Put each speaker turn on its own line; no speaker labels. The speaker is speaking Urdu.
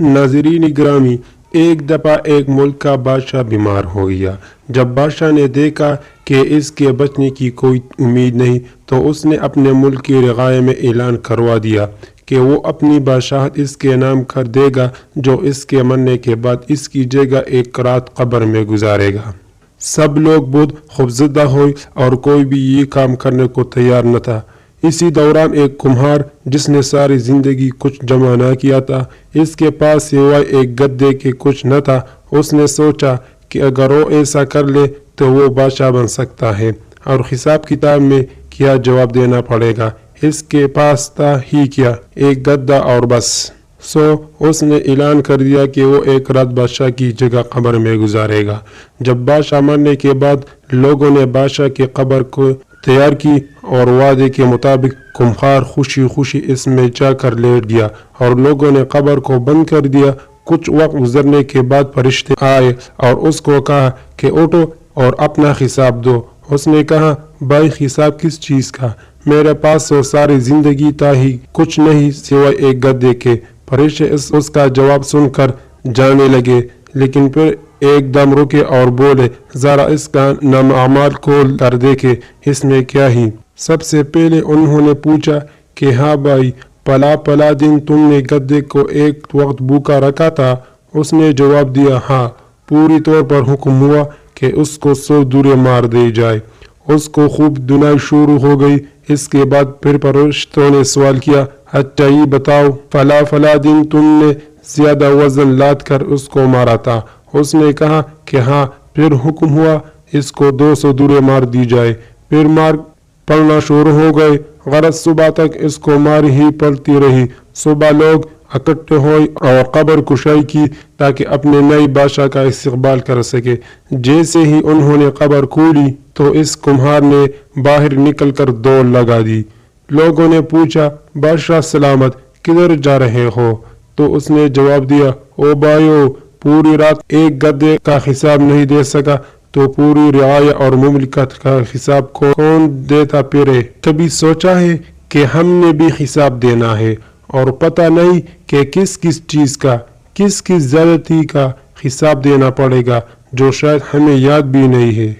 ناظرین گرامی، ایک دفعہ ایک ملک کا بادشاہ بیمار ہو گیا۔ جب بادشاہ نے دیکھا کہ اس کے بچنے کی کوئی امید نہیں تو اس نے اپنے ملک کی رعایا میں اعلان کروا دیا کہ وہ اپنی بادشاہت اس کے نام کر دے گا، جو اس کے مرنے کے بعد اس کی جگہ ایک رات قبر میں گزارے گا۔ سب لوگ بہت خوفزدہ ہوئے اور کوئی بھی یہ کام کرنے کو تیار نہ تھا۔ اسی دوران ایک کمہار جس نے ساری زندگی کچھ جمع نہ کیا تھا، اس کے پاس سوائے ایک گدے کے کچھ نہ تھا۔ اس نے سوچا کہ اگر وہ ایسا کر لے تو وہ بادشاہ بن سکتا ہے اور حساب کتاب میں کیا جواب دینا پڑے گا۔ اس کے پاس تھا ہی کیا، ایک گدا اور بس۔ اس نے اعلان کر دیا کہ وہ ایک رات بادشاہ کی جگہ قبر میں گزارے گا۔ جب بادشاہ مرنے کے بعد لوگوں نے بادشاہ کی قبر کو تیار کی اور وعدے کے مطابق کمہار خوشی خوشی اس میں جا کر لیٹ گیا اور لوگوں نے قبر کو بند کر دیا۔ کچھ وقت گزرنے کے بعد فرشتے آئے اور اس کو کہا کہ اٹھو اور اپنا حساب دو۔ اس نے کہا، بھائی حساب کس چیز کا؟ میرے پاس تو ساری زندگی تھا ہی کچھ نہیں سوائے ایک گدے کے۔ فرشتے اس کا جواب سن کر جانے لگے، لیکن پھر ایک دم رکے اور بولے، ذرا اس کا نام اعمال کھول کر دیکھے، اس میں کیا ہی؟ سب سے پہلے انہوں نے پوچھا کہ ہاں بھائی، پلا دن تم نے گدے کو ایک وقت بھوکا رکھا تھا؟ اس نے جواب دیا، ہاں۔ پوری طور پر حکم ہوا کہ اس کو 100 دورے مار دی جائے۔ اس کو خوب دھنائی شروع ہو گئی۔ اس کے بعد پھر فرشتوں نے سوال کیا، اچھا یہ بتاؤ، فلا دن تم نے زیادہ وزن لاد کر اس کو مارا تھا؟ اس نے کہا کہ ہاں۔ پھر حکم ہوا اس کو 200 دورے مار دی جائے۔ پھر مار پڑنا شروع ہو گئے، غرض صبح تک اس کو مار ہی پڑتی رہی۔ صبح لوگ اکٹھے ہوئے اور قبر کشائی کی تاکہ اپنے نئے بادشاہ کا استقبال کر سکے۔ جیسے ہی انہوں نے قبر کھولی تو اس کمہار نے باہر نکل کر دوڑ لگا دی۔ لوگوں نے پوچھا، بادشاہ سلامت، کدھر جا رہے ہو؟ تو اس نے جواب دیا، او بھائیو، پوری رات ایک گدے کا حساب نہیں دے سکا تو پوری رعایا اور مملکت کا حساب کون دیتا پھرے؟ کبھی سوچا ہے کہ ہم نے بھی حساب دینا ہے اور پتہ نہیں کہ کس چیز کا، کس زیادتی کا حساب دینا پڑے گا، جو شاید ہمیں یاد بھی نہیں ہے۔